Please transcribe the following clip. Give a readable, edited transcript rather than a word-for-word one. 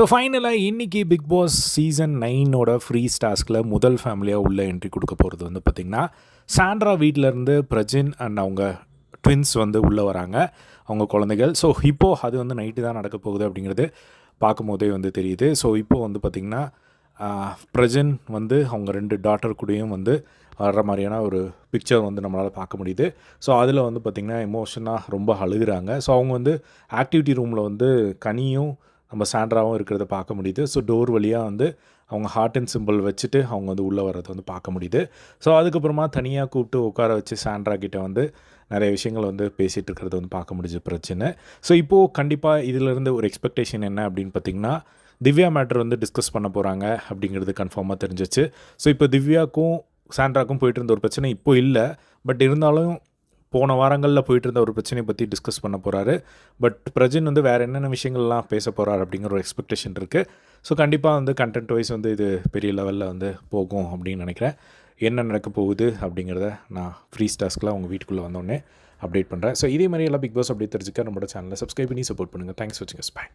So ஃபைனலாக இன்றைக்கி big Boss season 9 free டாஸ்கில் முதல் ஃபேமிலியாக உள்ள என்ட்ரி கொடுக்க போகிறது வந்து பார்த்திங்கன்னா சாண்ட்ரா வீட்டிலேருந்து பிரஜின் அண்ட் அவங்க ட்வின்ஸ் வந்து உள்ளே வராங்க, அவங்க குழந்தைகள். ஸோ இப்போது அது வந்து நைட்டு தான் நடக்க போகுது அப்படிங்கிறது பார்க்கும்போதே வந்து தெரியுது. ஸோ இப்போது வந்து பார்த்திங்கன்னா பிரஜின் வந்து அவங்க 2 டாட்டர் கூடயும் வந்து வர்ற மாதிரியான ஒரு பிக்சர் வந்து நம்மளால் பார்க்க முடியுது. ஸோ அதில் வந்து பார்த்திங்கன்னா எமோஷனாக ரொம்ப அழுகுறாங்க. ஸோ அவங்க வந்து ஆக்டிவிட்டி ரூமில் வந்து கனியும் நம்ம சாண்ட்ராவும் இருக்கிறத பார்க்க முடியுது. ஸோ டோர் வழியாக வந்து அவங்க ஹார்ட் அண்ட் சிம்பிள் வச்சுட்டு அவங்க வந்து உள்ளே வர்றதை வந்து பார்க்க முடியுது. ஸோ அதுக்கப்புறமா தனியாக கூப்பிட்டு உட்கார வச்சு சாண்ட்ரா கிட்டே வந்து நிறைய விஷயங்கள் வந்து பேசிகிட்டு இருக்கிறத வந்து பார்க்க முடிஞ்ச பிரச்சனை. ஸோ இப்போது கண்டிப்பாக இதிலேருந்து ஒரு எக்ஸ்பெக்டேஷன் என்ன அப்படின்னு பார்த்திங்கன்னா, திவ்யா மேட்டர் வந்து டிஸ்கஸ் பண்ண போகிறாங்க அப்படிங்கிறது கன்ஃபார்மாக தெரிஞ்சிச்சு. ஸோ இப்போ திவ்யாவுக்கும் சாண்ட்ராக்கும் போயிட்டு இருந்த ஒரு பிரச்சனை இப்போ இல்லை, பட் இருந்தாலும் போன வாரங்களில் போயிட்டு இருந்த ஒரு பிரச்சனையை பற்றி டிஸ்கஸ் பண்ண போகிறாரு. பட் பிரஜின் வந்து வேறு என்னென்ன விஷயங்கள்லாம் பேச போகிறார் அப்படிங்கிற ஒரு எக்ஸ்பெக்டேஷன் இருக்குது. ஸோ கண்டிப்பாக வந்து கண்டென்ட் வைஸ் வந்து இது பெரிய லெவலில் வந்து போகும் அப்படின்னு நினைக்கிறேன். என்ன நடக்க போகுது அப்படிங்கிறத நான் ஃப்ரீ டாஸ்கில் உங்கள் வீட்டுக்குள்ளே வந்தோடனே அப்டேட் பண்ணுறேன். ஸோ இதே மாதிரி எல்லாம் பிக் பாஸ் அப்படி தெரிஞ்சுக்க நம்மளோட சேனலை சப்ஸ்கிரைப் பண்ணி சப்போர்ட் பண்ணுங்கள். தேங்க்ஸ் ஃபார் வாட்சிங். பை.